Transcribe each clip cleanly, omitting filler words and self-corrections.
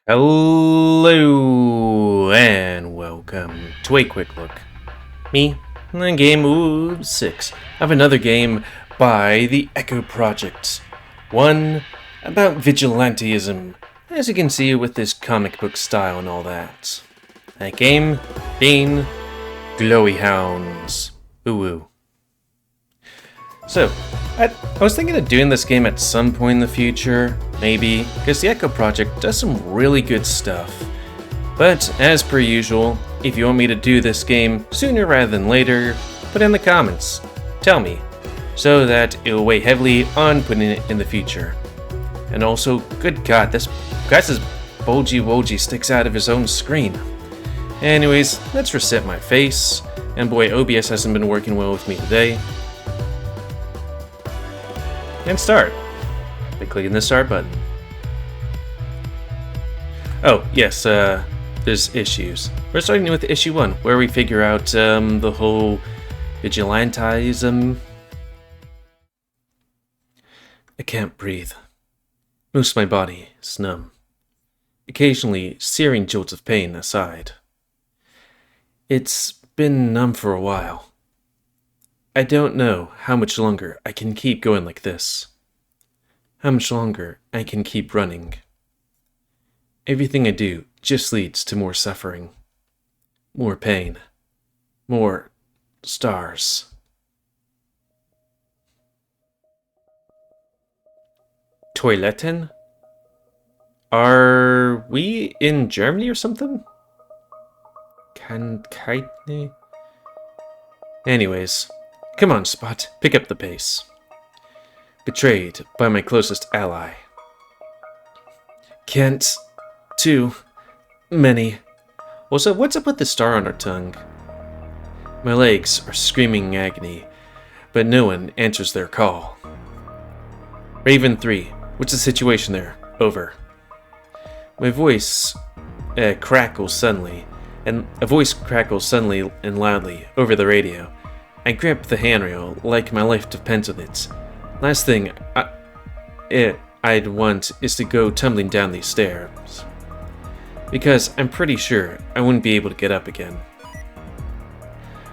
Hello and welcome to a quick look. Me, and GamerWolfSix, of another game by the Echo Project. One about vigilanteism, as you can see with this comic book style and all that. That game being Glowy Hounds. Ooh woo. So, I was thinking of doing this game at some point in the future, maybe, because the Echo Project does some really good stuff. But, as per usual, if you want me to do this game sooner rather than later, put it in the comments. Tell me, so that it will weigh heavily on putting it in the future. And also, good god, this guy's bulgy wogey sticks out of his own screen. Anyways, let's reset my face, and boy, OBS hasn't been working well with me today. And start by clicking the start button. Oh, yes, there's issues. We're starting with issue 1, where we figure out the whole vigilantism. I can't breathe. Most of my body is numb. Occasionally, searing jolts of pain aside. It's been numb for a while. I don't know how much longer I can keep going like this. How much longer I can keep running. Everything I do just leads to more suffering. More pain. More stars. Toiletten? Are we in Germany or something? Anyways. Come on, Spot, pick up the pace. Betrayed by my closest ally. Can't. Too. Many. Also, what's up with the star on her tongue? My legs are screaming in agony, but no one answers their call. Raven 3, what's the situation there? Over. My voice crackles suddenly, and loudly over the radio. I grip the handrail like my life depends on it. Last thing I'd want is to go tumbling down these stairs. Because I'm pretty sure I wouldn't be able to get up again.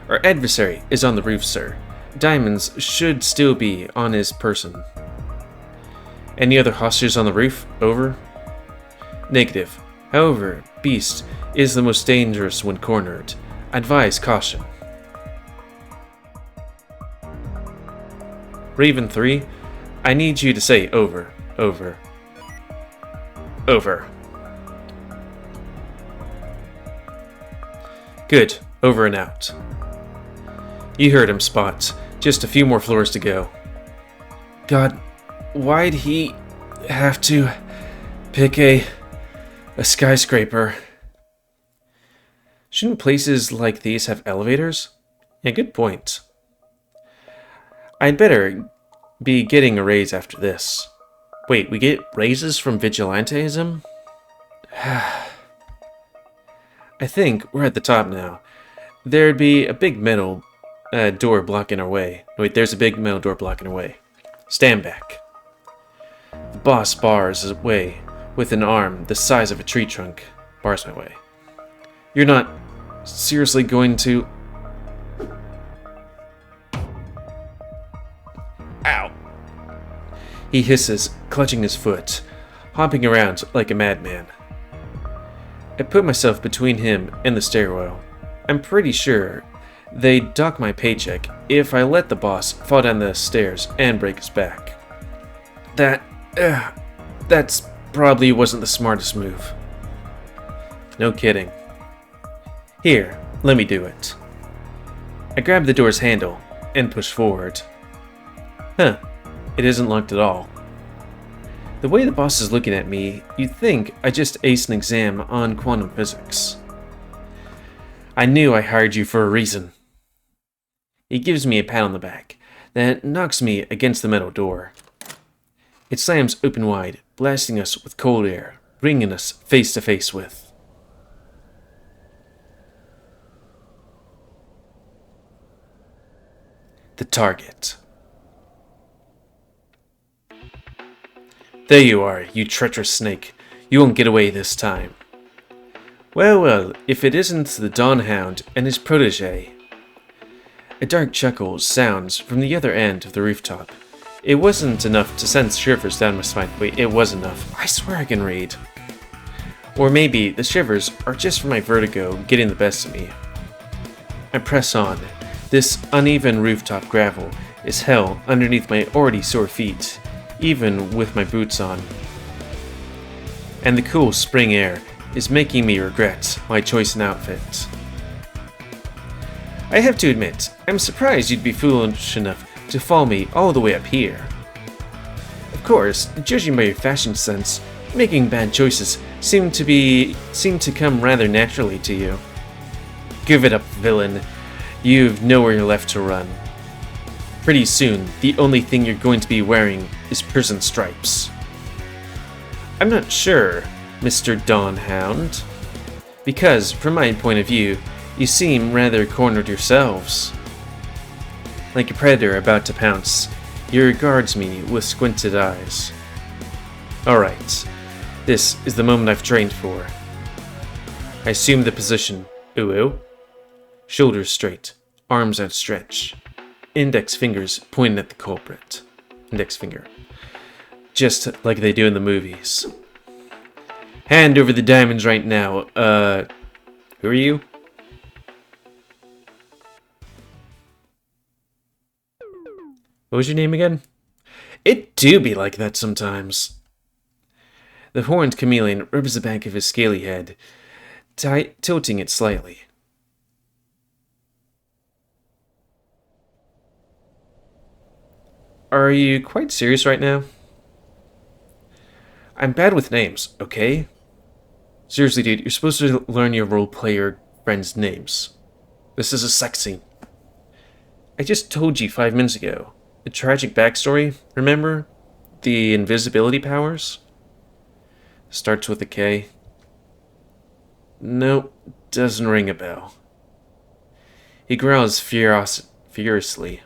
Our adversary is on the roof, sir. Diamonds should still be on his person. Any other hostages on the roof? Over. Negative. However, Beast is the most dangerous when cornered. Advise caution. Raven 3, I need you to say over, over, over. Good, over and out. You heard him, Spot. Just a few more floors to go. God, why'd he have to pick a skyscraper? Shouldn't places like these have elevators? Yeah, good point. I'd better be getting a raise after this. Wait, we get raises from vigilanteism? I think we're at the top now. There'd be a big metal door blocking our way. Wait, there's a big metal door blocking our way. Stand back. The boss bars his way with an arm the size of a tree trunk. Bars my way. You're not seriously going to... Ow! He hisses, clutching his foot, hopping around like a madman. I put myself between him and the stairwell. I'm pretty sure they'd dock my paycheck if I let the boss fall down the stairs and break his back. That's probably wasn't the smartest move. No kidding. Here, let me do it. I grab the door's handle and push forward. Huh, it isn't locked at all. The way the boss is looking at me, you'd think I just aced an exam on quantum physics. I knew I hired you for a reason. He gives me a pat on the back, that knocks me against the metal door. It slams open wide, blasting us with cold air, bringing us face to face with the target. There you are, you treacherous snake. You won't get away this time. Well, well, if it isn't the Dawn Hound and his protege. A dark chuckle sounds from the other end of the rooftop. It wasn't enough to send shivers down my spine. Wait, it was enough. I swear I can read. Or maybe the shivers are just from my vertigo getting the best of me. I press on. This uneven rooftop gravel is hell underneath my already sore feet, even with my boots on. And the cool spring air is making me regret my choice in outfit. I have to admit, I'm surprised you'd be foolish enough to follow me all the way up here. Of course, judging by your fashion sense, making bad choices seem to come rather naturally to you. Give it up, villain. You've nowhere left to run. Pretty soon, the only thing you're going to be wearing is prison stripes. I'm not sure, Mr. Dawn Hound. Because, from my point of view, you seem rather cornered yourselves. Like a predator about to pounce, he regards me with squinted eyes. Alright, this is the moment I've trained for. I assume the position, ooh, shoulders straight, arms outstretched, index fingers pointing at the culprit. Index finger. Just like they do in the movies. Hand over the diamonds right now. Who are you? What was your name again? It do be like that sometimes. The horned chameleon rubs the back of his scaly head, tilting it slightly. Are you quite serious right now? I'm bad with names, okay? Seriously, dude, you're supposed to learn your role-player friends' names. This is a sex scene. I just told you 5 minutes ago. A tragic backstory, remember? The invisibility powers? Starts with a K. Nope, doesn't ring a bell. He growls furiously.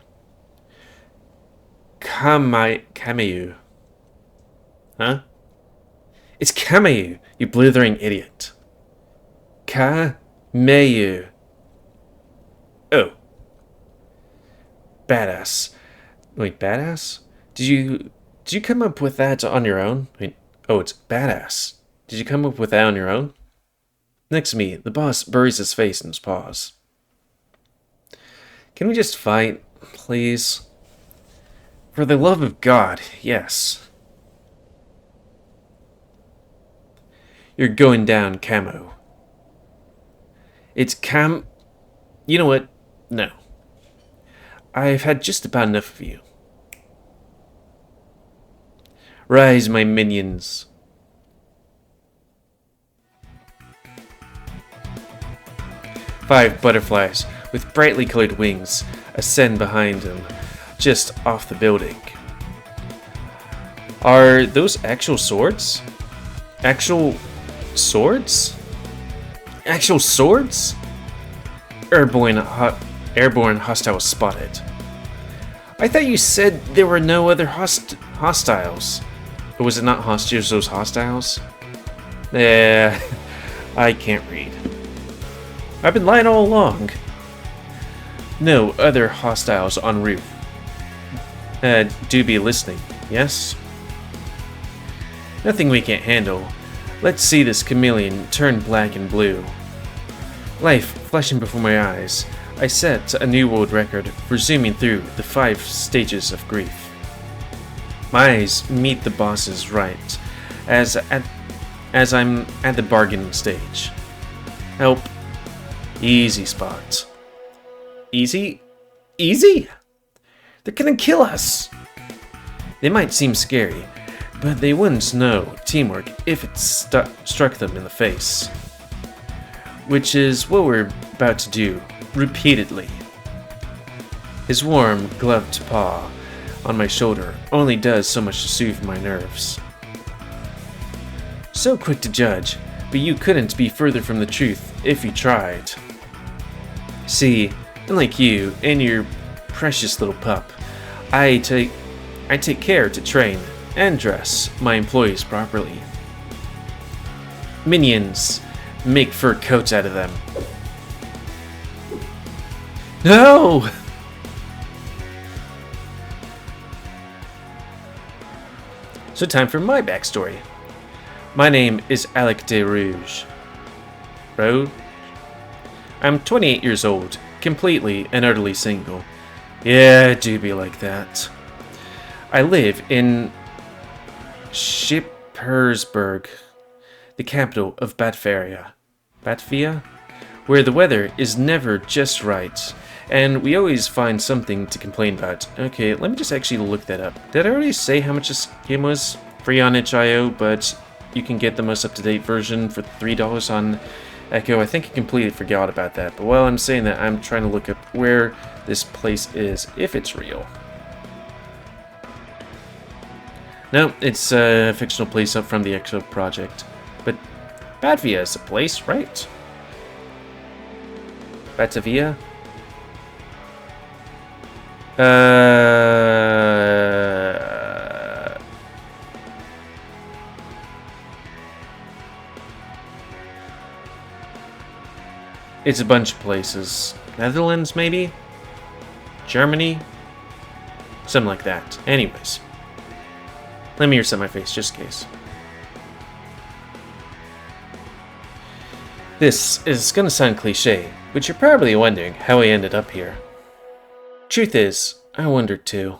Kameu. Huh? It's Kameu, you blithering idiot. Kameu. Oh. Badass. Wait, badass? Did you come up with that on your own? Wait, oh, it's badass. Did you come up with that on your own? Next to me, the boss buries his face in his paws. Can we just fight, please? For the love of God, yes. You're going down, Camo. It's You know what? No. I've had just about enough of you. Rise, my minions. Five butterflies with brightly colored wings ascend behind him, just off the building. Are those actual swords? Actual swords? Actual swords? Airborne hostiles spotted. I thought you said there were no other hostiles. Or was it not hostiles, those hostiles? I can't read. I've been lying all along. No other hostiles en route. Do be listening, yes? Nothing we can't handle. Let's see this chameleon turn black and blue. Life flashing before my eyes, I set a new world record for zooming through the 5 stages of grief. My eyes meet the boss's right, as I'm at the bargaining stage. Help. Easy spot. Easy? Easy? They're gonna kill us! They might seem scary, but they wouldn't know teamwork if it struck them in the face. Which is what we're about to do, repeatedly. His warm, gloved paw on my shoulder only does so much to soothe my nerves. So quick to judge, but you couldn't be further from the truth if you tried. See, unlike you and your precious little pup, I take care to train and dress my employees properly. minions make fur coats out of them. No! So time for my backstory. My name is Alec de Rooij. I'm 28 years old, completely and utterly single. Yeah, it do be like that. I live in Schippersburg, the capital of Batavia, where the weather is never just right, and we always find something to complain about. Okay, let me just actually look that up. Did I already say how much this game was? Free on itch.io, but you can get the most up-to-date version for $3 on Echo. I think I completely forgot about that, but while I'm saying that, I'm trying to look up where this place is, if it's real. No, it's a fictional place up from the Echo project. But Batavia is a place, right? Batavia? It's a bunch of places. Netherlands, maybe? Germany? Something like that. Anyways. Let me reset my face, just in case. This is gonna sound cliche, but you're probably wondering how I ended up here. Truth is, I wondered too.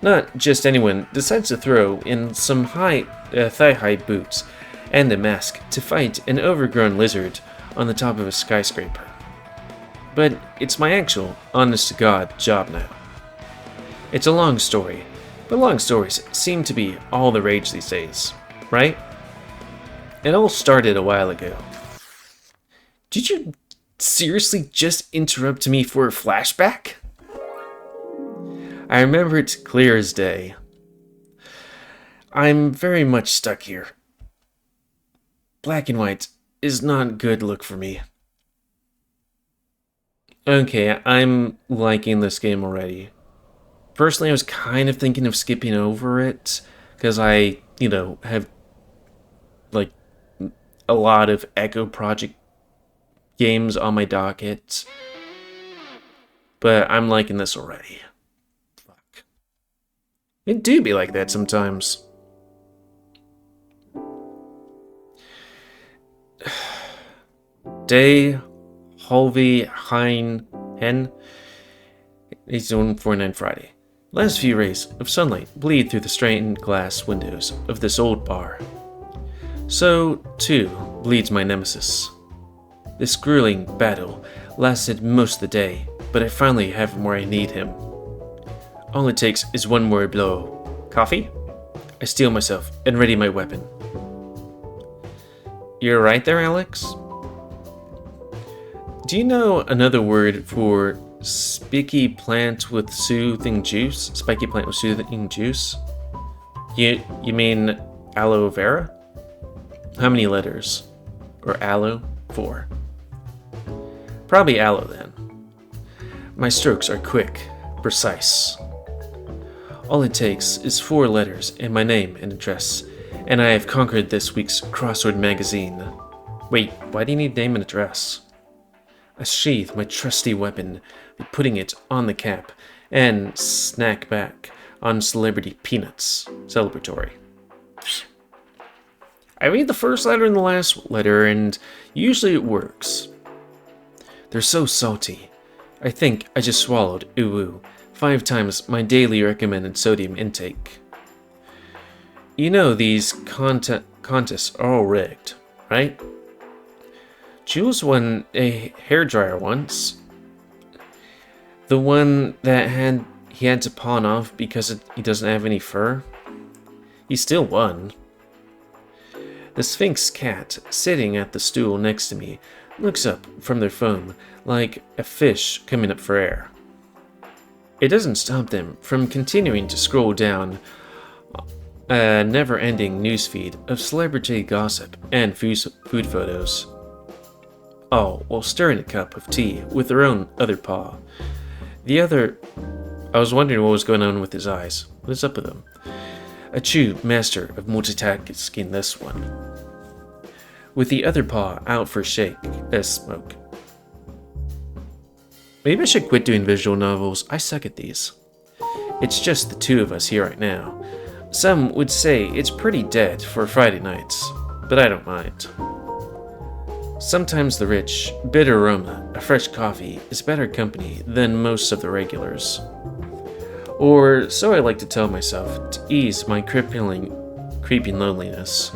Not just anyone decides to throw in some thigh-high boots and a mask to fight an overgrown lizard on the top of a skyscraper. But it's my actual, honest-to-God job now. It's a long story, but long stories seem to be all the rage these days, right? It all started a while ago. Did you seriously just interrupt me for a flashback? I remember it clear as day. I'm very much stuck here. Black and white is not a good look for me. Okay, I'm liking this game already. Personally, I was kind of thinking of skipping over it, because I, have, like, a lot of Echo Project games on my docket. But I'm liking this already. Fuck. It do be like that sometimes. Day, Holvi, Hein, Hen, 8149 Friday. Last few rays of sunlight bleed through the stained glass windows of this old bar. So, too, bleeds my nemesis. This grueling battle lasted most of the day, but I finally have him where I need him. All it takes is one more blow. Coffee? I steel myself and ready my weapon. You're right there, Alex? Do you know another word for spiky plant with soothing juice? Spiky plant with soothing juice? You mean aloe vera? How many letters? Or aloe? 4. Probably aloe then. My strokes are quick, precise. All it takes is 4 letters and my name and address, and I have conquered this week's crossword magazine. Wait, why do you need name and address? I sheathe my trusty weapon, putting it on the cap, and snack back on celebrity peanuts. Celebratory. I read the first letter and the last letter, and usually it works. They're so salty. I think I just swallowed, 5 times my daily recommended sodium intake. You know these contests are all rigged, right? Jules won a hairdryer once. The one that he had to pawn off because he doesn't have any fur. He still won. The Sphinx cat, sitting at the stool next to me, looks up from their phone like a fish coming up for air. It doesn't stop them from continuing to scroll down a never-ending newsfeed of celebrity gossip and food photos. All while stirring a cup of tea with their own other paw. I was wondering what was going on with his eyes. What is up with him? A true master of multitasking, this one. with the other paw out for smoke. Maybe I should quit doing visual novels. I suck at these. It's just the two of us here right now. Some would say it's pretty dead for Friday nights, but I don't mind. Sometimes the rich, bitter aroma of fresh coffee is better company than most of the regulars. Or so I like to tell myself to ease my creeping loneliness.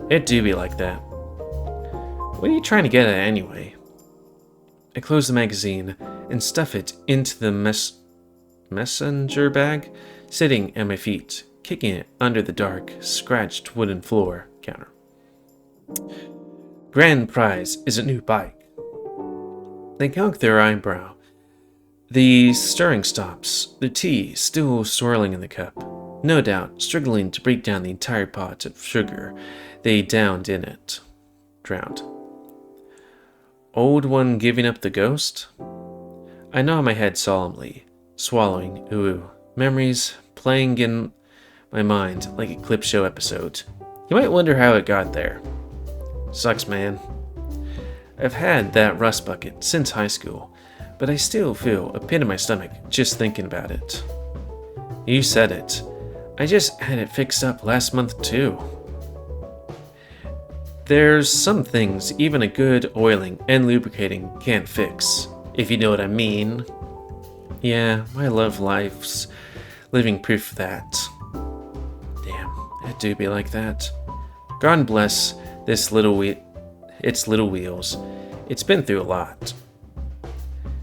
It do be like that. What are you trying to get at anyway? I close the magazine and stuff it into the messenger bag sitting at my feet, kicking it under the dark, scratched wooden floor counter. Grand prize is a new bike. They cock their eyebrow. The stirring stops, the tea still swirling in the cup, no doubt struggling to break down the entire pot of sugar they drowned. Old one giving up the ghost? I nod my head solemnly, swallowing memories playing in my mind like a clip show episode. You might wonder how it got there. Sucks, man. I've had that rust bucket since high school, but I still feel a pit in my stomach just thinking about it. You said it. I just had it fixed up last month too. There's some things even a good oiling and lubricating can't fix, if you know what I mean. Yeah, my love life's living proof of that. Damn, it do be like that. God bless its little wheels. It's been through a lot.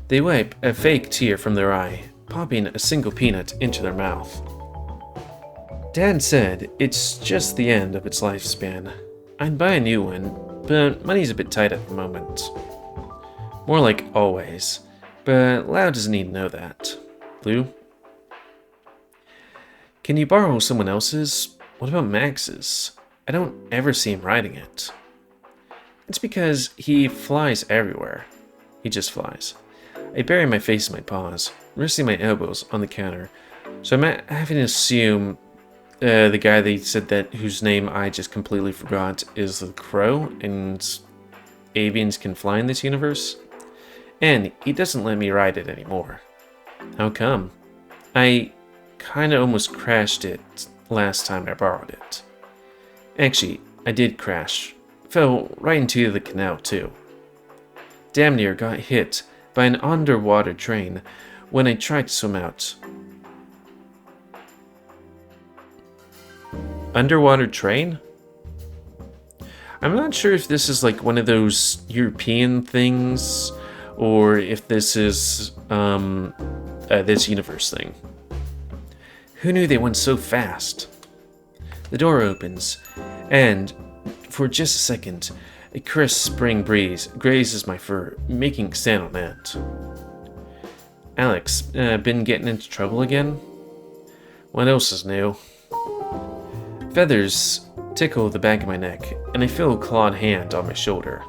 They wipe a fake tear from their eye, popping a single peanut into their mouth. Dad said it's just the end of its lifespan. I'd buy a new one, but money's a bit tight at the moment. More like always, but Lau doesn't need to know that. Lou? Can you borrow someone else's? What about Max's? I don't ever see him riding it. It's because he flies everywhere. He just flies. I bury my face in my paws, resting my elbows on the counter, so I'm having to assume the guy they said that whose name I just completely forgot is the Crow, and avians can fly in this universe. And he doesn't let me ride it anymore. How come? I kinda almost crashed it last time I borrowed it. Actually, I did crash. Fell right into the canal too. Damn near got hit by an underwater train when I tried to swim out. Underwater train? I'm not sure if this is like one of those European things or if this is this universe thing. Who knew they went so fast? The door opens, and for just a second, a crisp spring breeze grazes my fur, making it stand on end. Alex, been getting into trouble again? What else is new? Feathers tickle the back of my neck, and I feel a clawed hand on my shoulder.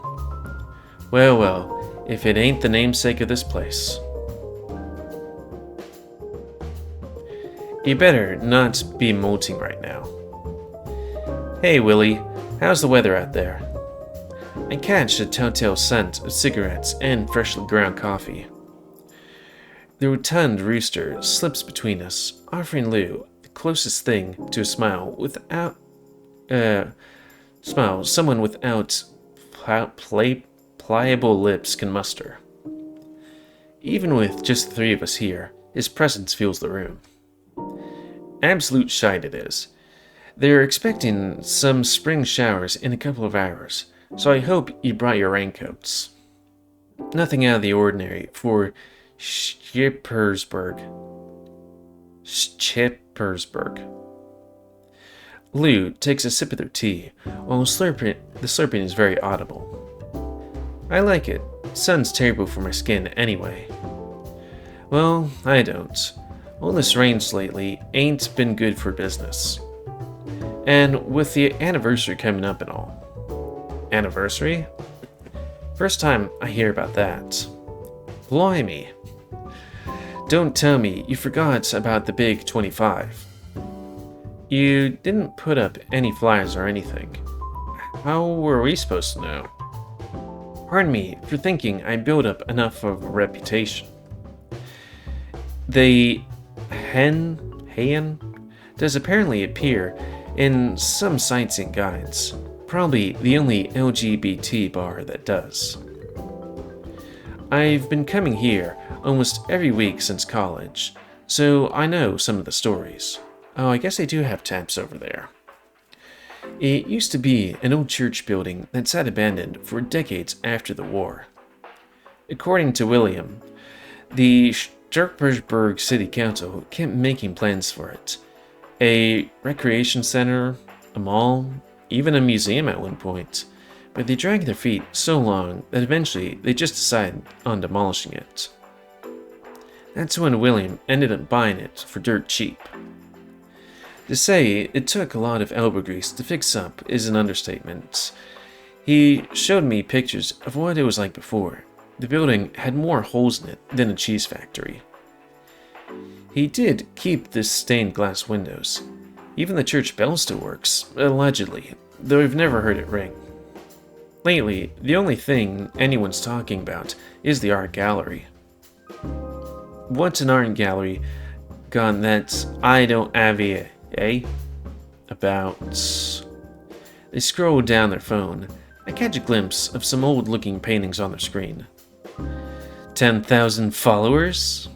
Well, well, if it ain't the namesake of this place. You better not be molting right now. Hey, Willie, how's the weather out there? I catch a telltale scent of cigarettes and freshly ground coffee. The rotund rooster slips between us, offering Lou the closest thing to a smile someone without pliable lips can muster. Even with just the three of us here, his presence fills the room. Absolute shite it is. They're expecting some spring showers in a couple of hours, so I hope you brought your raincoats. Nothing out of the ordinary for Schippersburg. Lou takes a sip of their tea, while the slurping is very audible. I like it. Sun's terrible for my skin anyway. Well, I don't. All this rains lately ain't been good for business. And with the anniversary coming up and all. Anniversary? First time I hear about that. Blimey. Don't tell me you forgot about the big 25. You didn't put up any flyers or anything. How were we supposed to know? Pardon me for thinking I built up enough of a reputation. The Heian does apparently appear in some sightseeing guides. Probably the only LGBT bar that does. I've been coming here almost every week since college, so I know some of the stories. Oh, I guess they do have taps over there. It used to be an old church building that sat abandoned for decades after the war. According to William, the Starkburg City Council kept making plans for it. A recreation center, a mall, even a museum at one point. But they dragged their feet so long that eventually they just decided on demolishing it. That's when William ended up buying it for dirt cheap. To say it took a lot of elbow grease to fix up is an understatement. He showed me pictures of what it was like before. The building had more holes in it than a cheese factory. He did keep the stained glass windows. Even the church bell still works, allegedly, though I've never heard it ring. Lately, the only thing anyone's talking about is the art gallery. What's an art gallery gone that I don't have a about? They scroll down their phone. I catch a glimpse of some old-looking paintings on their screen. 10,000 followers?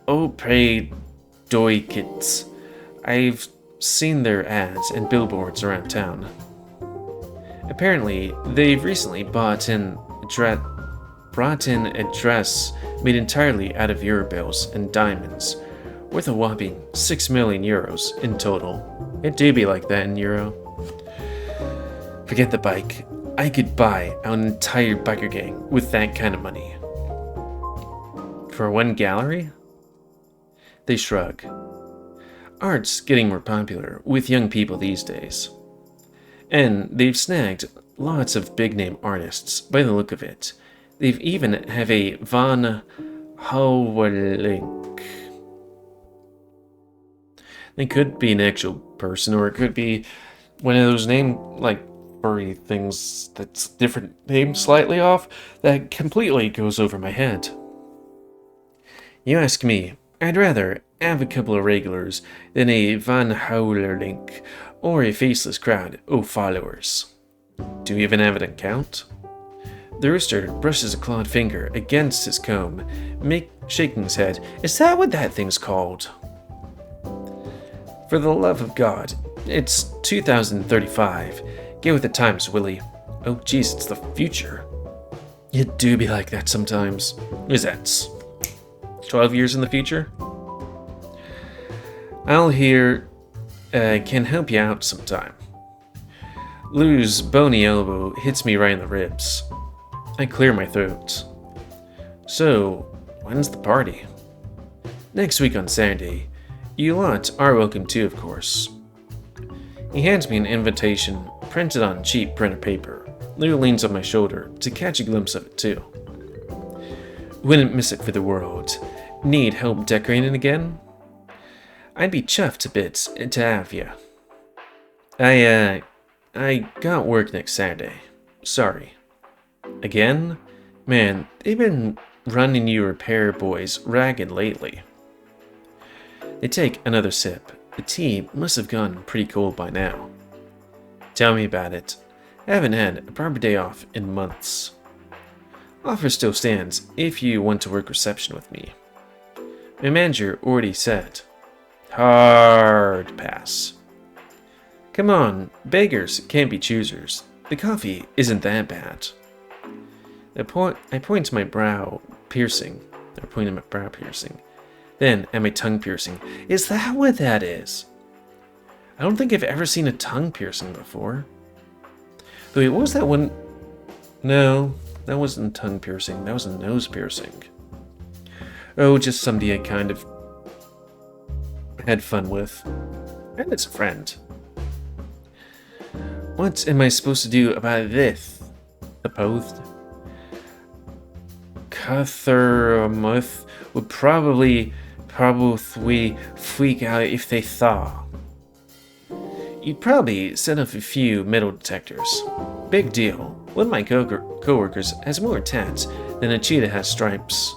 Oh, pray doikits. I've seen their ads and billboards around town. Apparently, they've recently brought in a dress made entirely out of euro bills and diamonds, worth a whopping 6 million euros in total. It do be like that in euro. Forget the bike. I could buy an entire biker gang with that kind of money. For one gallery? They shrug. Art's getting more popular with young people these days. And they've snagged lots of big-name artists by the look of it. They've even have a Van Houwelink. It could be an actual person, or it could be one of those furry things that's different name slightly off that completely goes over my head. You ask me, I'd rather have a couple of regulars than a Van Houwelink or a faceless crowd of followers. Do you even have an account? The rooster brushes a clawed finger against his comb, shaking his head. Is that what that thing's called? For the love of God, it's 2035. Get with the times, Willie. Oh geez, it's the future. You do be like that sometimes. Is that 12 years in the future? I'll can help you out sometime. Lou's bony elbow hits me right in the ribs. I clear my throat. So, when's the party? Next week on Saturday. You lot are welcome too, of course. He hands me an invitation printed on cheap printer paper. Lou leans on my shoulder to catch a glimpse of it too. Wouldn't miss it for the world. Need help decorating again? I'd be chuffed a bit to have ya. I got work next Saturday. Sorry. Again? Man, they've been running you repair boys ragged lately. They take another sip. The tea must have gone pretty cold by now. Tell me about it. I haven't had a proper day off in months. Offer still stands if you want to work reception with me. My manager already said. Hard pass. Come on, beggars can't be choosers. The coffee isn't that bad. I point to my brow piercing. Then at my tongue piercing. Is that what that is? I don't think I've ever seen a tongue piercing before. Wait, what was that one? No, that wasn't tongue piercing. That was a nose piercing. Oh, just somebody I kind of had fun with. And it's a friend. What am I supposed to do about this? Opposed? Cuthermuth would probably freak out if they saw. you'd probably set off a few metal detectors. Big deal. One of my co-workers has more tats than a cheetah has stripes.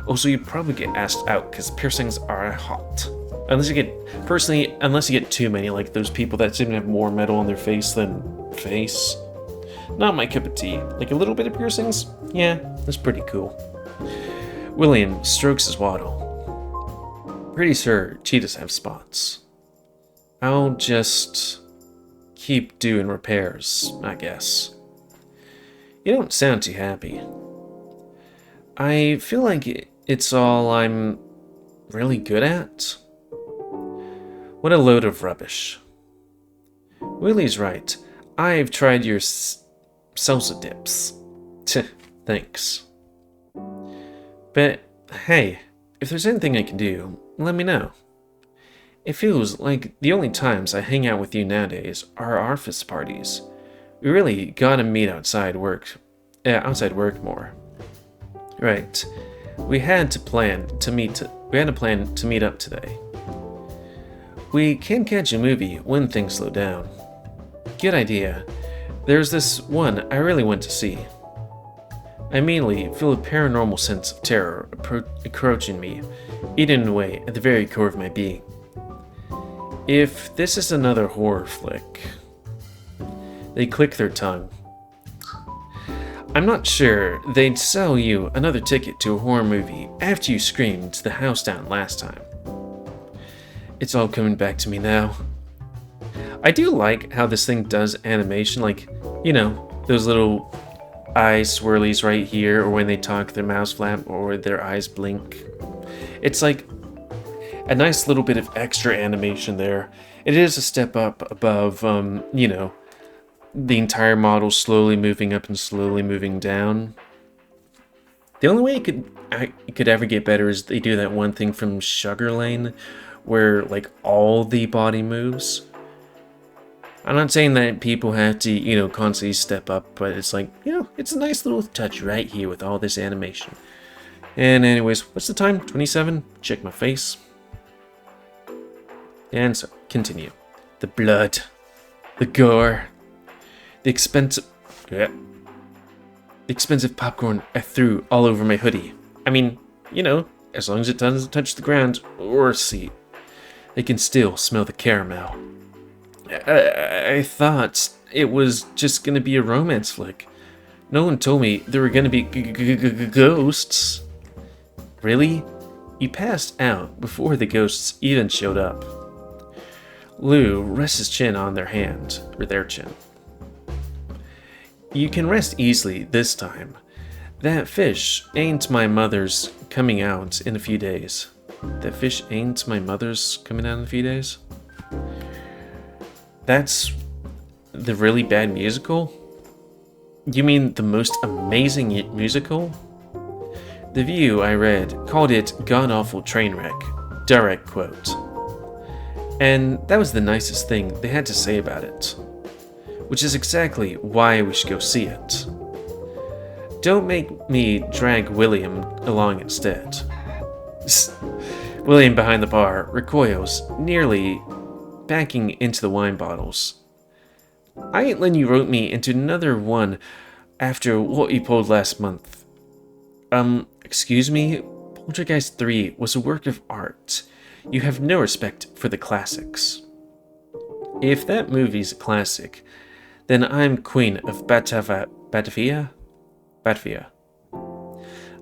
Also, you'd probably get asked out because piercings are hot. Unless you get too many, like those people that seem to have more metal on their face than face. Not my cup of tea. Like a little bit of piercings? Yeah, that's pretty cool. William strokes his waddle. Pretty sure cheetahs have spots. I'll just keep doing repairs, I guess. You don't sound too happy. I feel like it's all I'm really good at. What a load of rubbish. Willie's right. I've tried your salsa dips. Thanks. But hey, if there's anything I can do, let me know. It feels like the only times I hang out with you nowadays are our office parties. We really gotta meet outside work more. Right. We had to plan to meet up today. We can catch a movie when things slow down. Good idea. There's this one I really want to see. I immediately feel a paranormal sense of terror approaching me, eating away at the very core of my being. If this is another horror flick... They click their tongue. I'm not sure they'd sell you another ticket to a horror movie after you screamed the house down last time. It's all coming back to me now. I do like how this thing does animation, like, you know, those little eye swirlies right here, or when they talk, their mouths flap, or their eyes blink. It's like a nice little bit of extra animation there. It is a step up above, you know, the entire model slowly moving up and slowly moving down. The only way it could ever get better is they do that one thing from Sugar Lane, where like all the body moves. I'm not saying that people have to, you know, constantly step up, but it's like, you know, it's a nice little touch right here with all this animation. And anyways, what's the time? 27? Check my face. And so, continue. The blood. The gore. The expensive popcorn I threw all over my hoodie. I mean, you know, as long as it doesn't touch the ground or a seat. They can still smell the caramel. I thought it was just gonna be a romance flick. No one told me there were gonna be ghosts. Really? You passed out before the ghosts even showed up. Lou rests his chin on their hand, or their chin. You can rest easily this time. That fish ain't my mother's coming out in a few days. That fish ain't my mother's coming out in a few days? That's the really bad musical? You mean the most amazing musical? The View I read called it god-awful train wreck. Direct quote. And that was the nicest thing they had to say about it. Which is exactly why we should go see it. Don't make me drag William along instead. William behind the bar recoils, nearly backing into the wine bottles. I ain't letting you rope me into another one after what you pulled last month. Excuse me? Poltergeist 3 was a work of art. You have no respect for the classics. If that movie's a classic, then I'm Queen of Batavia?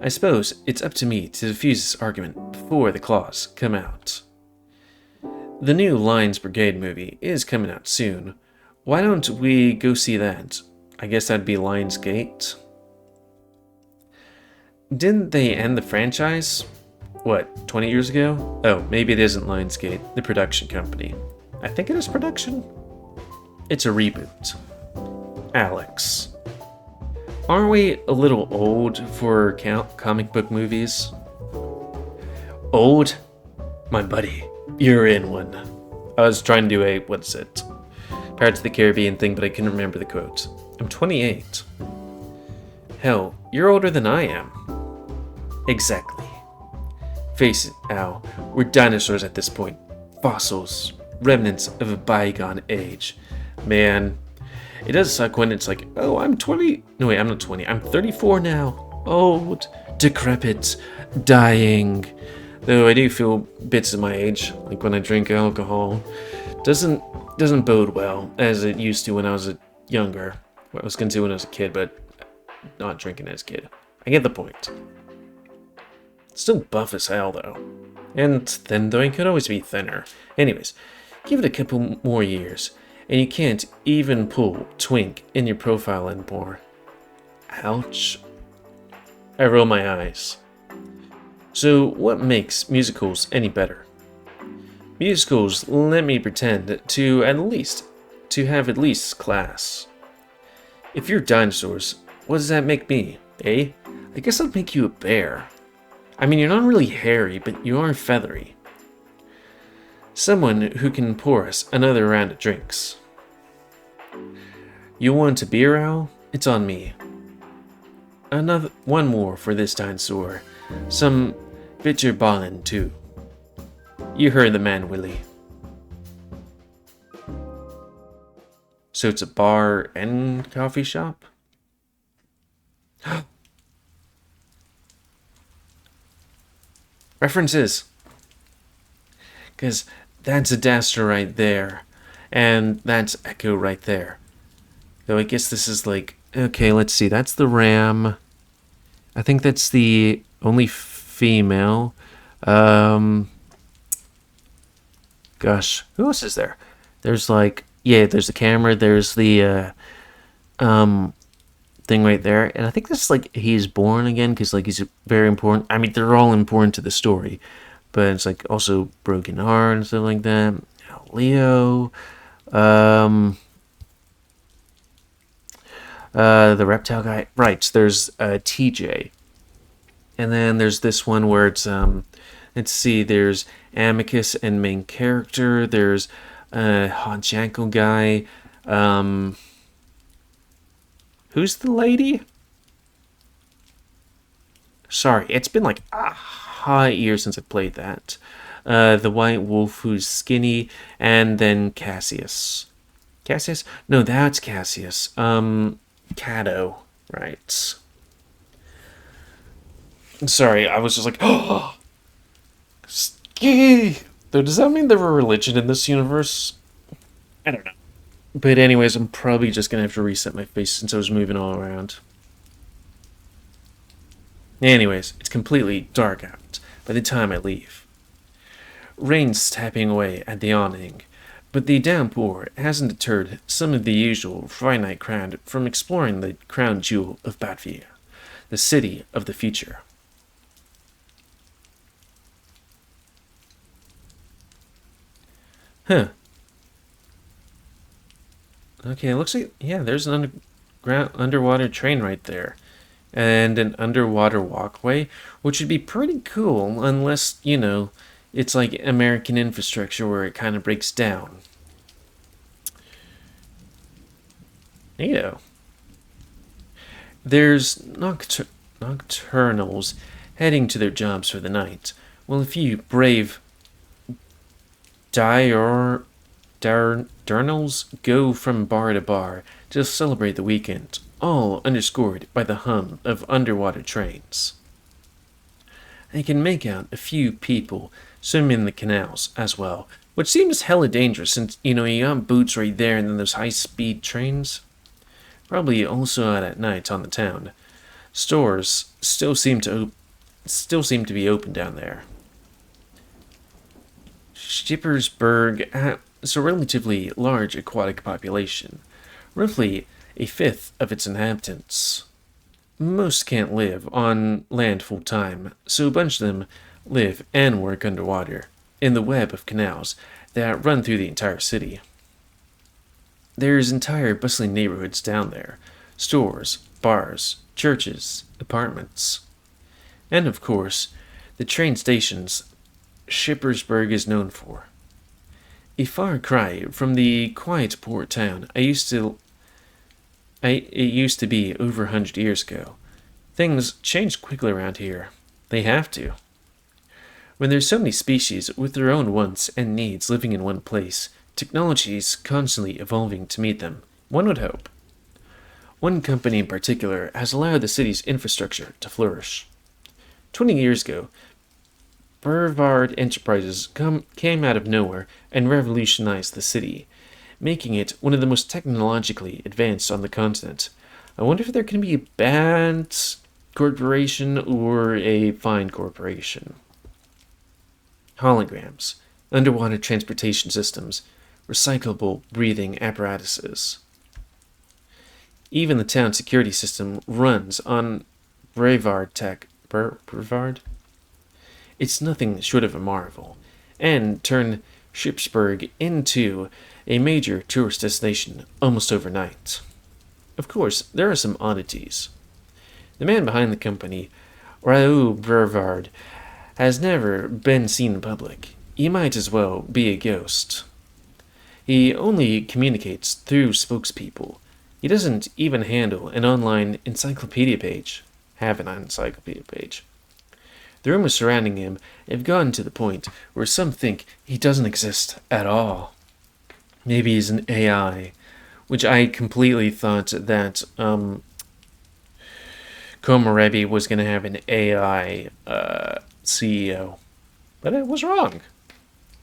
I suppose it's up to me to defuse this argument before the claws come out. The new Lions Brigade movie is coming out soon. Why don't we go see that? I guess that'd be Lionsgate. Didn't they end the franchise? What, 20 years ago? Oh, maybe it isn't Lionsgate, the production company. I think it is production. It's a reboot. Alex. Aren't we a little old for comic book movies? Old? My buddy, you're in one. I was trying to do a, what's it? Pirates of the Caribbean thing, but I couldn't remember the quote. I'm 28. Hell, you're older than I am. Exactly. Face it, Al, we're dinosaurs at this point. Fossils. remnants of a bygone age. Man, it does suck when it's like, oh, I'm 20. No, wait, I'm not 20. I'm 34 now. Old, decrepit, dying. Though I do feel bits of my age, like when I drink alcohol. Doesn't bode well as it used to when I was younger. What I was going to do when I was a kid, but not drinking as a kid. I get the point. Still buff as hell, though. And thin, though I could always be thinner. Anyways, give it a couple more years, and you can't even pull twink in your profile anymore. Ouch. I roll my eyes. So, what makes musicals any better? Musicals let me pretend to have at least class. If you're dinosaurs, what does that make me, eh? I guess I'd make you a bear. I mean, you're not really hairy, but you are feathery. Someone who can pour us another round of drinks. You want a beer owl? It's on me. Another one more for this dinosaur. Some bitter ballin' too. You heard the man, Willie. So it's a bar and coffee shop? References. Because that's Adastra right there. And that's Echo right there. Though I guess this is like... Okay, let's see. That's the ram. I think that's the only female. Gosh. Who else is there? There's like... Yeah, there's the camera. There's the... thing right there, and I think this is like he's born again because like he's very important. I mean, they're all important to the story, but it's like also broken heart and stuff like that. Leo, the reptile guy, right? So there's TJ, and then there's this one where it's let's see, there's Amicus and main character. There's Honjanko guy. Who's the lady? Sorry, it's been like a hot year since I played that. The white wolf who's skinny, and then Cassius. Cassius? No, that's Cassius. Cato, right. Sorry, I was just like, oh! Though, does that mean there were religion in this universe? I don't know. But anyways, I'm probably just going to have to reset my face since I was moving all around. Anyways, it's completely dark out by the time I leave. Rain's tapping away at the awning, but the downpour hasn't deterred some of the usual Friday night crowd from exploring the crown jewel of Batvia, the city of the future. Huh. Okay, it looks like, yeah, there's an underwater train right there. And an underwater walkway, which would be pretty cool unless, you know, it's like American infrastructure where it kind of breaks down. Neato. There's nocturnals heading to their jobs for the night, while a few brave diurnals go from bar to bar to celebrate the weekend, all underscored by the hum of underwater trains. I can make out a few people swimming in the canals as well, which seems hella dangerous since, you know, you got boots right there and then those high-speed trains. Probably also out at night on the town. Stores still seem to be open down there. Schippersburg has a relatively large aquatic population, roughly a fifth of its inhabitants. Most can't live on land full time, so a bunch of them live and work underwater, in the web of canals that run through the entire city. There's entire bustling neighborhoods down there, stores, bars, churches, apartments. And of course, the train stations Schippersburg is known for. A far cry from the quiet port town it used to be over 100 years ago. Things change quickly around here. They have to. When there's so many species with their own wants and needs living in one place, technology is constantly evolving to meet them, one would hope. One company in particular has allowed the city's infrastructure to flourish. 20 years ago, Brevard Enterprises came out of nowhere and revolutionized the city, making it one of the most technologically advanced on the continent. I wonder if there can be a bad corporation or a fine corporation. Holograms, underwater transportation systems, recyclable breathing apparatuses. Even the town security system runs on Brevard tech. Brevard? It's nothing short of a marvel, and turned Shipsburg into a major tourist destination almost overnight. Of course, there are some oddities. The man behind the company, Rooij Brevard, has never been seen in public. He might as well be a ghost. He only communicates through spokespeople. He doesn't even handle an online encyclopedia page. Have an encyclopedia page. The rumors surrounding him have gotten to the point where some think he doesn't exist at all. Maybe he's an AI, which I completely thought that Komarebi was going to have an AI CEO. But I was wrong.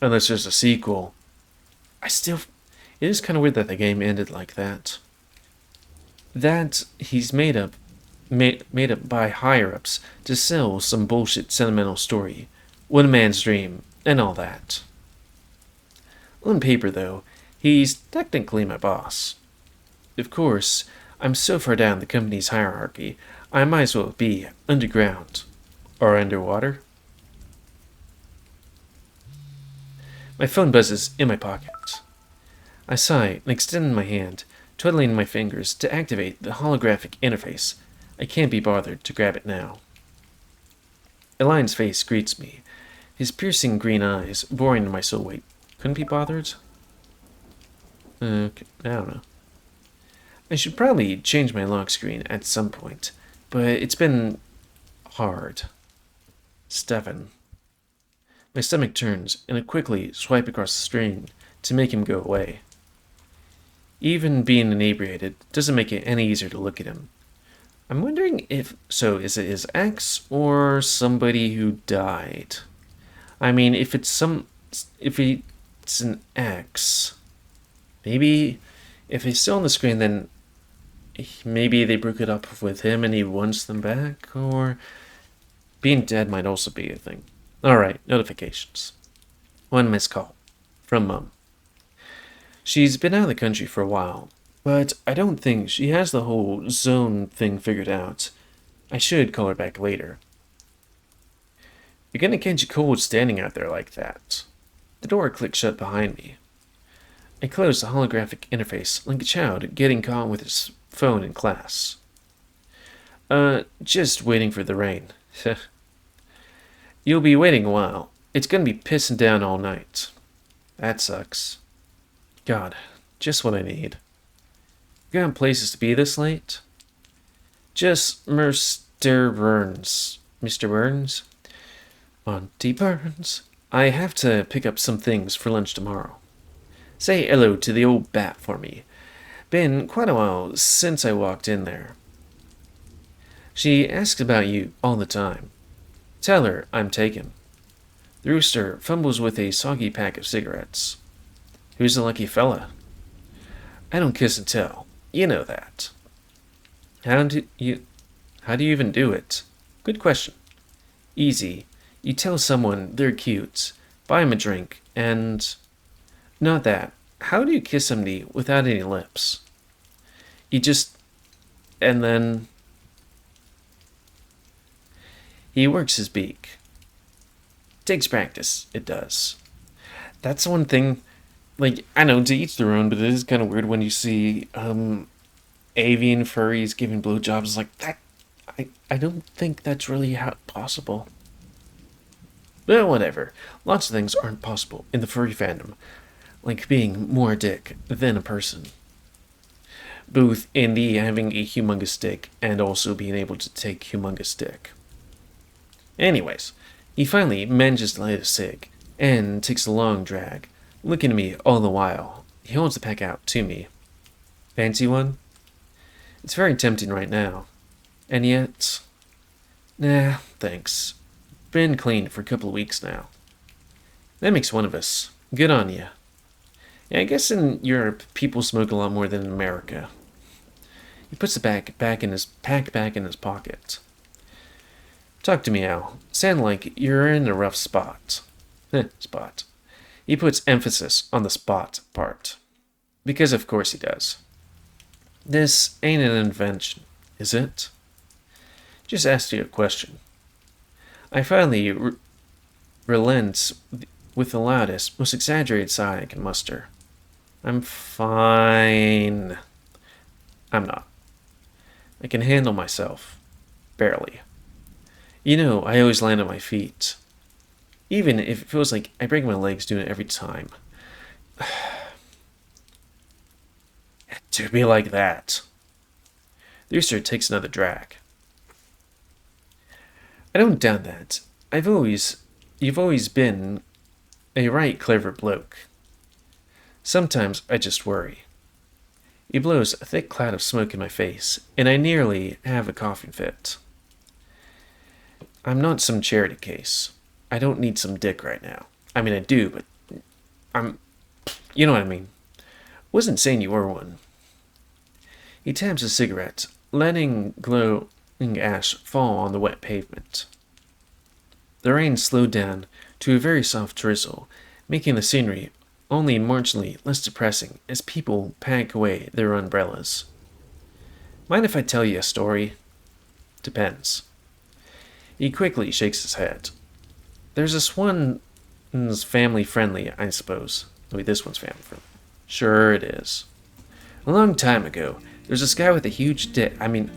Unless there's a sequel. It is kind of weird that the game ended like that. That he's made up by higher-ups to sell some bullshit sentimental story. One man's dream, and all that. On paper, though, he's technically my boss. Of course, I'm so far down the company's hierarchy, I might as well be underground. Or underwater. My phone buzzes in my pocket. I sigh and extend my hand, twiddling my fingers to activate the holographic interface. I can't be bothered to grab it now. Elion's face greets me, his piercing green eyes boring into my soul. Wait, couldn't be bothered? Okay, I don't know. I should probably change my lock screen at some point, but it's been hard. Stefan. My stomach turns, and I quickly swipe across the screen to make him go away. Even being inebriated doesn't make it any easier to look at him. I'm wondering is it his ex or somebody who died? I mean, if it's an ex, maybe if he's still on the screen, then maybe they broke it up with him and he wants them back, or being dead might also be a thing. Alright, notifications. One missed call. From Mum. She's been out of the country for a while, but I don't think she has the whole zone thing figured out. I should call her back later. You're gonna catch a cold standing out there like that. The door clicked shut behind me. I closed the holographic interface like a child getting caught with his phone in class. Just waiting for the rain. You'll be waiting a while. It's gonna be pissing down all night. That sucks. God, just what I need. You got places to be this late? Just Mr. Burns. Mr. Burns? Monty Burns. I have to pick up some things for lunch tomorrow. Say hello to the old bat for me. Been quite a while since I walked in there. She asks about you all the time. Tell her I'm taken. The rooster fumbles with a soggy pack of cigarettes. Who's the lucky fella? I don't kiss and tell. You know that. How do you even do it? Good question. Easy. You tell someone they're cute, buy them a drink, and... Not that. How do you kiss somebody without any lips? You just... And then... He works his beak. Takes practice, it does. That's one thing, like, I know, to each their own, but it is kind of weird when you see, avian furries giving blowjobs like that. I don't think that's really possible. But whatever. Lots of things aren't possible in the furry fandom, like being more a dick than a person. Both in the having a humongous dick and also being able to take humongous dick. Anyways, He finally manages to light a cig, and takes a long drag, looking at me all the while. He holds the pack out to me. Fancy one? It's very tempting right now. And yet... Nah, thanks. Been clean for a couple of weeks now. That makes one of us. Good on you. Yeah, I guess in Europe, people smoke a lot more than in America. He puts the pack back in his pocket. Talk to me, Al. Sound like you're in a rough spot. Spot. He puts emphasis on the spot part. Because of course he does. This ain't an invention, is it? Just asked you a question. I finally relent with the loudest, most exaggerated sigh I can muster. I'm fine. I'm not. I can handle myself. Barely. You know, I always land on my feet. Even if it feels like I break my legs doing it every time. To be like that. The rooster takes another drag. I don't doubt that. You've always been a right clever bloke. Sometimes I just worry. He blows a thick cloud of smoke in my face, and I nearly have a coughing fit. I'm not some charity case. I don't need some dick right now. I mean, I do, but you know what I mean. Wasn't saying you were one. He taps a cigarette, letting glowing ash fall on the wet pavement. The rain slowed down to a very soft drizzle, making the scenery only marginally less depressing as people pack away their umbrellas. Mind if I tell you a story? Depends. He quickly shakes his head. There's this one's family friendly, I suppose. Wait, this one's family friendly. Sure it is. A long time ago, there's this guy with a huge dick. I mean,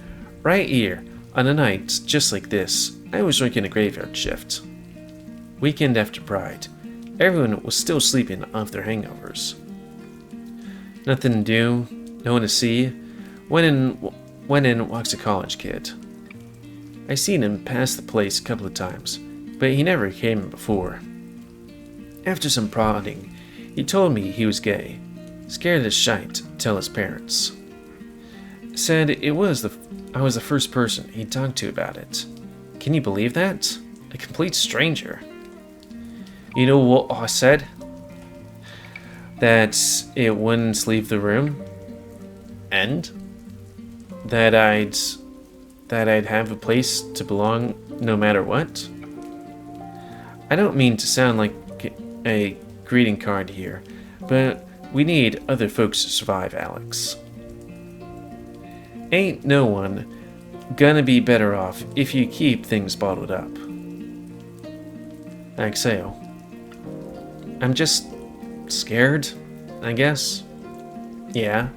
right here, on a night just like this, I was working a graveyard shift. Weekend after Pride. Everyone was still sleeping off their hangovers. Nothing to do, no one to see. Went in walks a college kid. I seen him pass the place a couple of times, but he never came in before. After some prodding, he told me he was gay. Scared as shite to tell his parents. Said I was the first person he'd talked to about it. Can you believe that? A complete stranger. You know what I said? That it wouldn't leave the room. And that I'd have a place to belong no matter what. I don't mean to sound like a greeting card here, but we need other folks to survive, Alex. Ain't no one gonna be better off if you keep things bottled up. I exhale. I'm just scared, I guess. Yeah.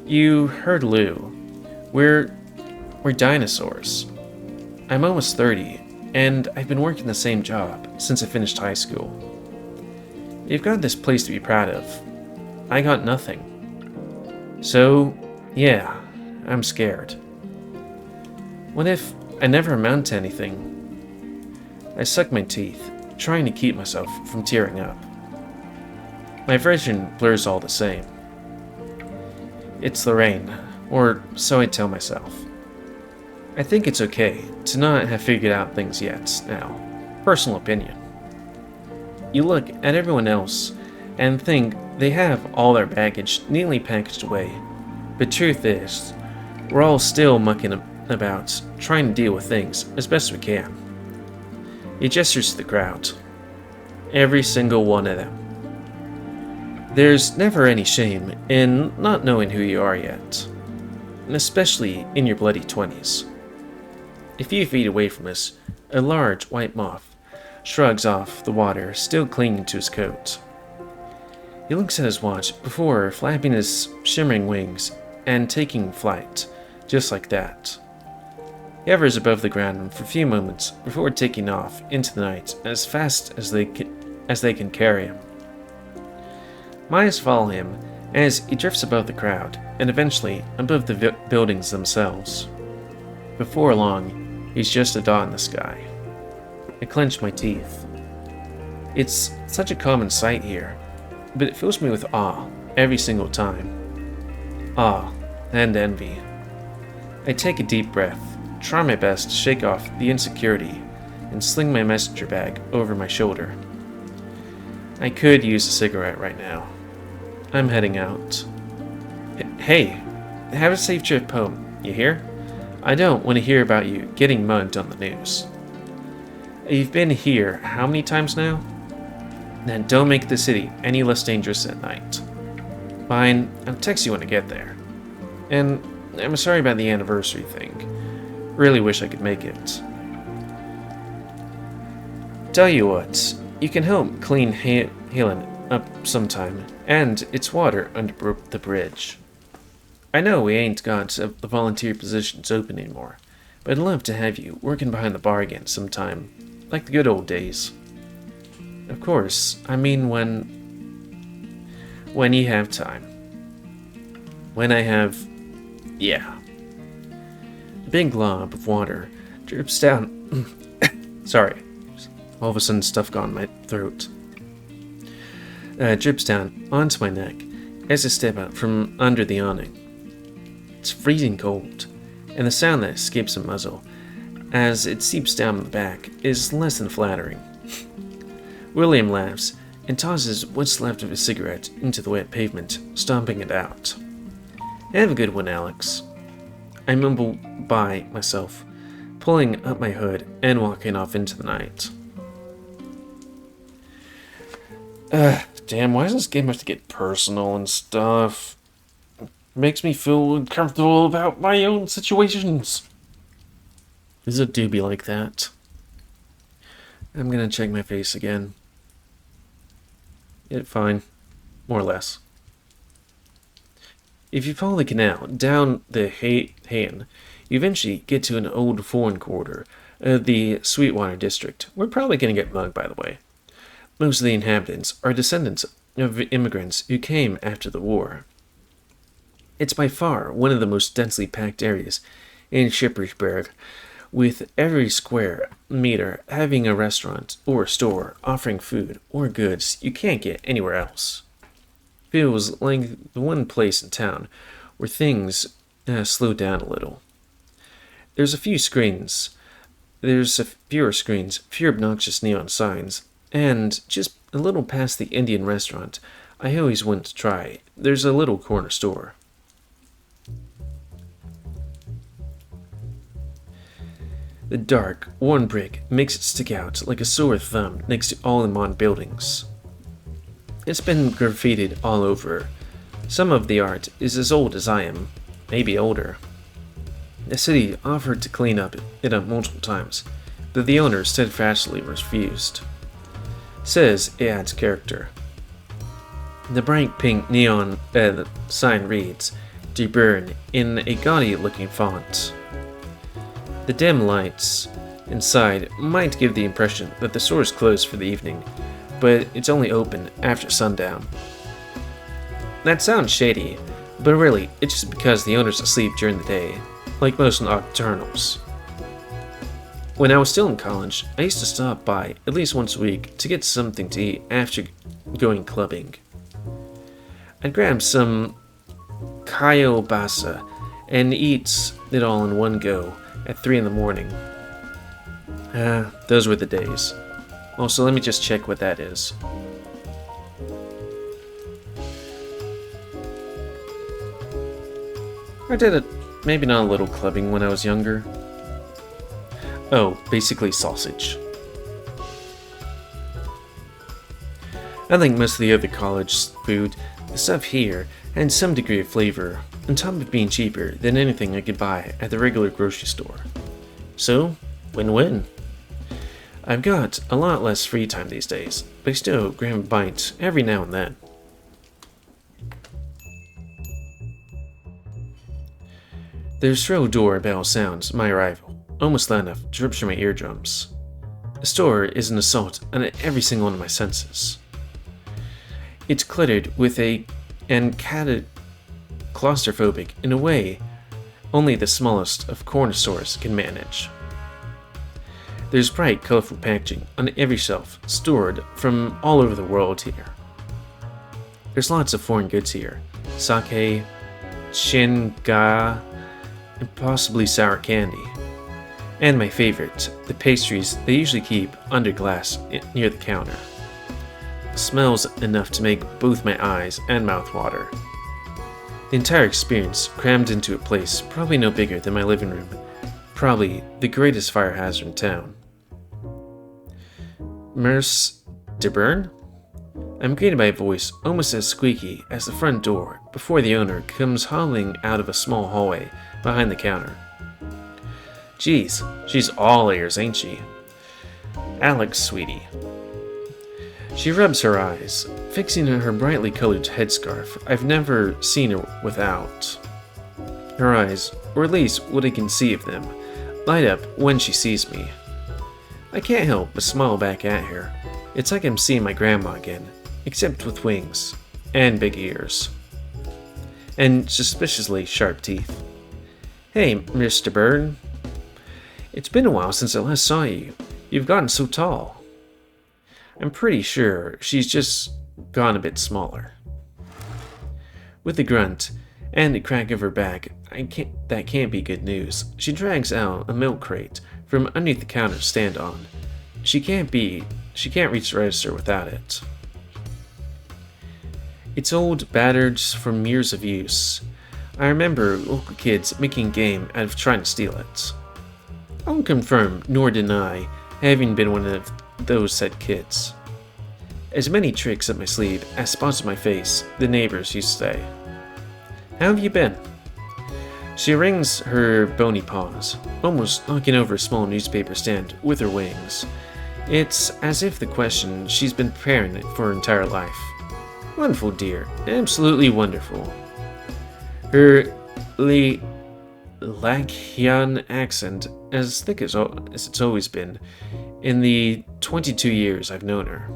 You heard Lou. We're dinosaurs. I'm almost 30, and I've been working the same job since I finished high school. You've got this place to be proud of. I got nothing. So, yeah, I'm scared. What if I never amount to anything? I suck my teeth, trying to keep myself from tearing up. My vision blurs all the same. It's the rain, or so I tell myself. I think it's okay to not have figured out things yet now. Personal opinion. You look at everyone else and think they have all their baggage neatly packaged away, but truth is, we're all still mucking about, trying to deal with things as best we can. He gestures to the crowd. Every single one of them. There's never any shame in not knowing who you are yet, and especially in your bloody 20s. A few feet away from us, a large white moth shrugs off the water, still clinging to his coat. He looks at his watch before flapping his shimmering wings and taking flight, just like that. He hovers above the ground for a few moments before taking off into the night as fast as they can carry him. My eyes follow him as he drifts above the crowd and eventually above the buildings themselves. Before long, he's just a dot in the sky. I clench my teeth. It's such a common sight here, but it fills me with awe every single time. Awe and envy. I take a deep breath, try my best to shake off the insecurity, and sling my messenger bag over my shoulder. I could use a cigarette right now. I'm heading out. Hey, have a safe trip home, you hear? I don't want to hear about you getting mugged on the news. You've been here how many times now? Then don't make the city any less dangerous at night. Fine, I'll text you when I get there. And I'm sorry about the anniversary thing. Really wish I could make it. Tell you what, you can help clean Helen up sometime, and it's water under the bridge. I know we ain't got the volunteer positions open anymore, but I'd love to have you working behind the bar again sometime, like the good old days. Of course, I mean when you have time. When I have... yeah. A big glob of water drips down... Sorry. All of a sudden stuff got in my throat. Drips down onto my neck as I step out from under the awning. It's freezing cold, and the sound that escapes the muzzle as it seeps down the back is less than flattering. William laughs and tosses what's left of his cigarette into the wet pavement, stomping it out. Have a good one, Alex. I mumble by myself, pulling up my hood and walking off into the night. Damn, why does this game have to get personal and stuff? It makes me feel uncomfortable about my own situations. Does it do be like that? I'm gonna check my face again. Yeah, fine. More or less. If you follow the canal down the Hain, you eventually get to an old foreign quarter of the Sweetwater district. We're probably gonna get mugged, by the way. Most of the inhabitants are descendants of immigrants who came after the war. It's by far one of the most densely packed areas in Schippersberg, with every square meter having a restaurant or a store offering food or goods you can't get anywhere else. Feels like the one place in town where things slow down a little. There's fewer screens, fewer obnoxious neon signs, and just a little past the Indian restaurant I always wanted to try, there's a little corner store. The dark, worn brick makes it stick out like a sore thumb next to all the modern buildings. It's been graffitied all over. Some of the art is as old as I am, maybe older. The city offered to clean it up multiple times, but the owner steadfastly refused. Says it adds character. The bright pink neon sign reads, "To burn," in a gaudy-looking font. The dim lights inside might give the impression that the store is closed for the evening, but it's only open after sundown. That sounds shady, but really, it's just because the owner's asleep during the day, like most nocturnals. When I was still in college, I used to stop by at least once a week to get something to eat after going clubbing. I'd grab some kielbasa and eat it all in one go at 3 in the morning. Those were the days. Also, let me just check what that is. I did it, maybe not a little clubbing when I was younger. Oh, basically sausage. I think most of the other college food, the stuff here, had some degree of flavor, on top of being cheaper than anything I could buy at the regular grocery store. So, win-win. I've got a lot less free time these days, but I still grab a bite every now and then. The shrill doorbell sounds my arrival, almost loud enough to rupture my eardrums. The store is an assault on every single one of my senses. It's cluttered with and claustrophobic in a way only the smallest of corner stores can manage. There's bright, colorful packaging on every shelf, stored from all over the world here. There's lots of foreign goods here. Sake, shinga, and possibly sour candy. And my favorite, the pastries they usually keep under glass near the counter. Smells enough to make both my eyes and mouth water. The entire experience crammed into a place probably no bigger than my living room. Probably the greatest fire hazard in town. Mers de Bern? I'm greeted by a voice almost as squeaky as the front door before the owner comes hobbling out of a small hallway behind the counter. Geez, she's all ears, ain't she? Alex, sweetie. She rubs her eyes, fixing her brightly colored headscarf I've never seen her without. Her eyes, or at least what I can see of them, light up when she sees me. I can't help but smile back at her. It's like I'm seeing my grandma again, except with wings, and big ears, and suspiciously sharp teeth. Hey, Mr. Byrne. It's been a while since I last saw you. You've gotten so tall. I'm pretty sure she's just gone a bit smaller. With a grunt and a crack of her back, that can't be good news. She drags out a milk crate from underneath the counter to stand on. She can't reach the register without it. It's old, battered from years of use. I remember local kids making a game out of trying to steal it. I won't confirm nor deny having been one of those said kids. As many tricks up my sleeve as spots on my face, the neighbors used to say. How have you been? She wrings her bony paws, almost knocking over a small newspaper stand with her wings. It's as if the question she's been preparing for her entire life. Wonderful, dear. Absolutely wonderful. Her Lakian accent, as thick as it's always been, in the 22 years I've known her.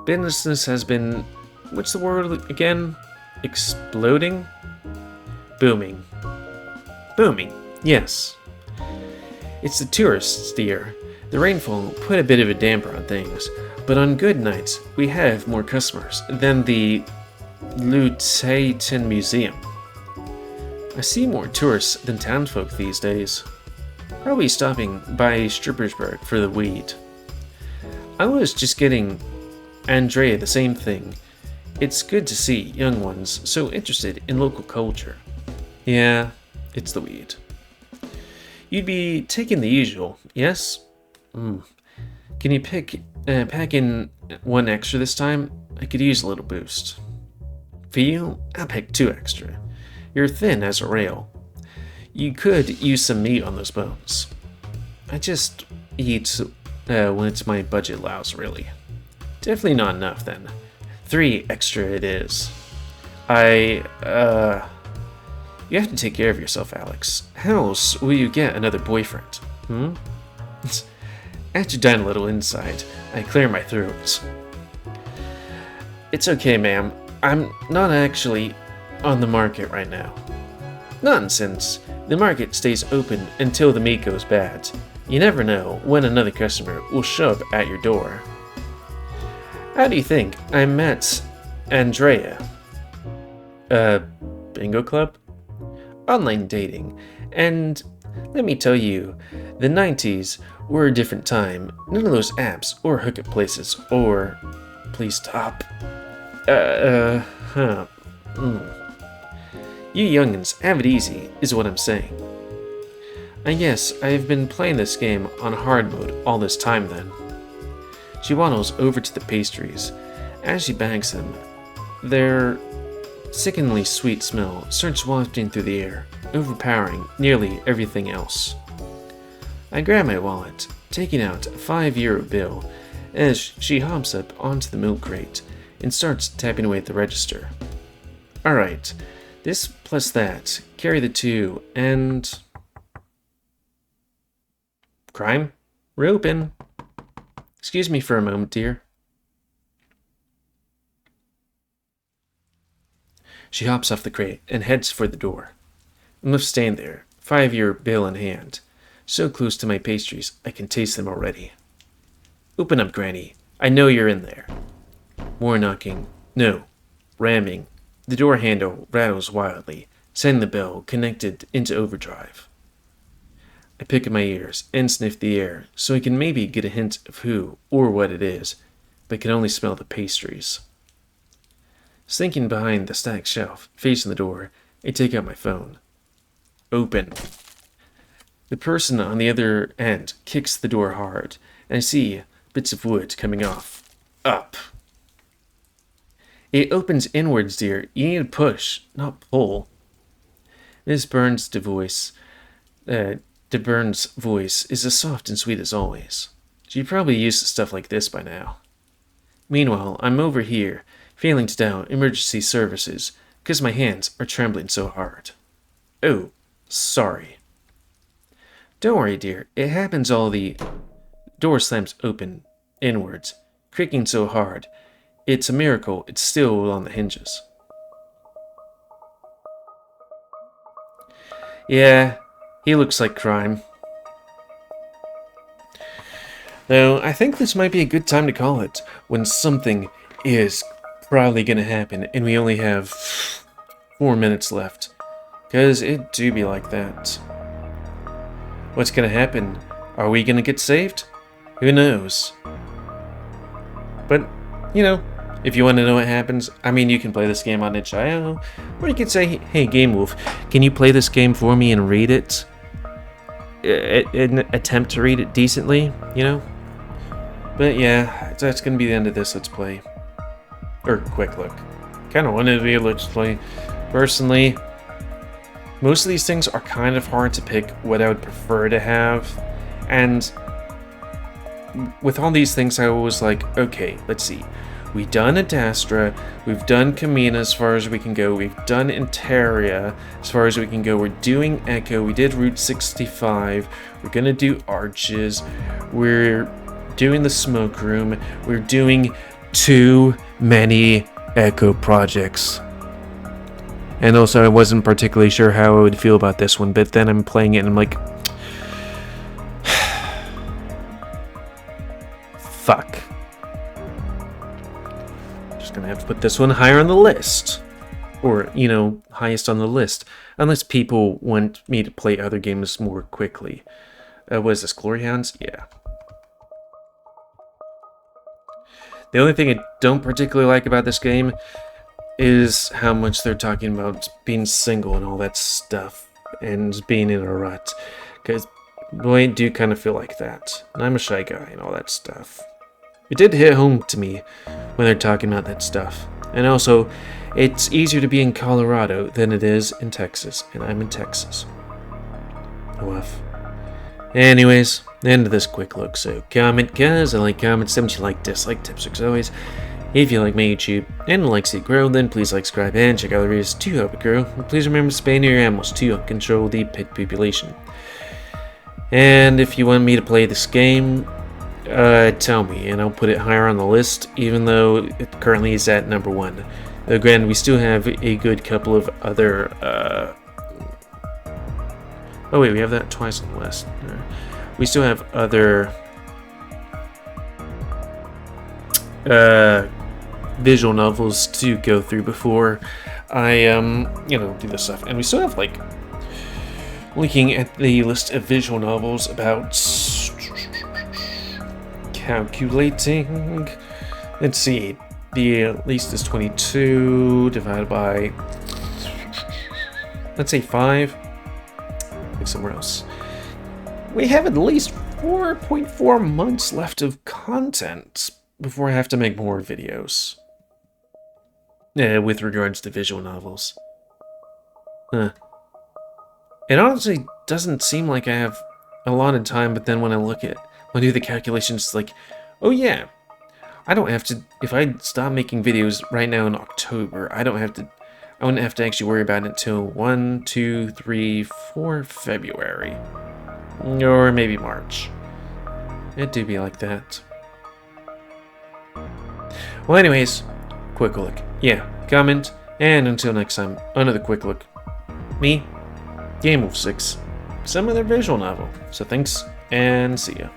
Business has been, what's the word again? Exploding? Booming. Booming, yes. It's the tourists, dear. The rainfall put a bit of a damper on things, but on good nights we have more customers than the Lutetan Museum. I see more tourists than townsfolk these days. Probably stopping by Strippersburg for the weed. I was just getting Andrea the same thing. It's good to see young ones so interested in local culture. Yeah, it's the weed. You'd be taking the usual, yes? Can you pack in one extra this time? I could use a little boost. For you, I'll pick 2 extra. You're thin as a rail. You could use some meat on those bones. I just eat when it's my budget allows, really. Definitely not enough, then. 3 extra it is. You have to take care of yourself, Alex. How else will you get another boyfriend? After dying a little inside, I clear my throat. It's okay, ma'am. I'm not actually on the market right now. Nonsense. The market stays open until the meat goes bad. You never know when another customer will show up at your door. How do you think I met Andrea? Bingo club? Online dating. And let me tell you, the 90s were a different time. None of those apps or hookup places or... Please stop. You youngins have it easy, is what I'm saying. I guess I've been playing this game on hard mode all this time then. She waddles over to the pastries. As she bags them, their sickeningly sweet smell starts wafting through the air, overpowering nearly everything else. I grab my wallet, taking out a €5 bill, as she hops up onto the milk crate and starts tapping away at the register. Alright, this plus that, carry the 2, and... Crime? We're open. Excuse me for a moment, dear. She hops off the crate and heads for the door. I'm left standing there, €5 bill in hand. so close to my pastries I can taste them already. Open up, Granny. I know you're in there. More knocking. No. Ramming. The door handle rattles wildly, sending the bell connected into overdrive. I pick up my ears and sniff the air so I can maybe get a hint of who or what it is, but can only smell the pastries. Slinking behind the stacked shelf, facing the door, I take out my phone. Open. The person on the other end kicks the door hard, and I see bits of wood coming off. Up. It opens inwards, dear. You need to push, not pull. Miss Burns' voice is as soft and sweet as always. She's probably used to stuff like this by now. Meanwhile, I'm over here, failing to dial emergency services, because my hands are trembling so hard. Oh, sorry. Don't worry, dear. It happens all the... Door slams open, inwards, creaking so hard. It's a miracle it's still on the hinges. Yeah, he looks like crime. Though, I think this might be a good time to call it, when something is probably gonna happen, and we only have 4 minutes left. Because it do be like that. What's gonna happen? Are we gonna get saved? Who knows? But, you know, if you want to know what happens, I mean, you can play this game on itch.io, or you can say, hey, GameWolf, can you play this game for me and read it? And attempt to read it decently, you know? But yeah, that's going to be the end of this Let's Play. Or quick look. Kind of wanted to be a Let's Play. Personally, most of these things are kind of hard to pick what I would prefer to have. And with all these things, I was like, okay, let's see. We've done Adastra, we've done Kamina as far as we can go, we've done Interia as far as we can go, we're doing Echo, we did Route 65, we're gonna do Arches, we're doing the Smoke Room, we're doing too many Echo projects. And also I wasn't particularly sure how I would feel about this one, but then I'm playing it and I'm like, fuck. Gonna have to put this one higher on the list, or you know, highest on the list, unless people want me to play other games more quickly. What is this, Hounds? Yeah. The only thing I don't particularly like about this game is how much they're talking about being single and all that stuff, and being in a rut, because boy, I do kind of feel like that, and I'm a shy guy and all that stuff. It did hit home to me when they're talking about that stuff. And also, it's easier to be in Colorado than it is in Texas, and I'm in Texas. Oh, anyways, the end of this quick look. So comment, guys. I like comments, don't you like, dislike, tips, as always. If you like my YouTube and like to see it grow, then please like, subscribe, and check out the videos to help it grow. And please remember to spay your animals to help control the pet population. And if you want me to play this game, tell me, and I'll put it higher on the list, even though it currently is at number 1. Again, we still have a good couple of other, oh wait, we have that twice on the list. We still have other, visual novels to go through before I, you know, do this stuff. And we still have, like, looking at the list of visual novels about... calculating. Let's see. The least is 22 divided by, let's say 5. Like somewhere else. We have at least 4.4 months left of content before I have to make more videos. With regards to visual novels. It honestly doesn't seem like I have a lot of time, but then when I do the calculations, it's like, oh yeah, I don't have to, if I stop making videos right now in October, I wouldn't have to actually worry about it until 1, 2, 3, 4 February. Or maybe March. It do be like that. Well, anyways, quick look. Yeah, comment, and until next time, another quick look. Me, GamerWolfSix, some of their visual novel. So thanks, and see ya.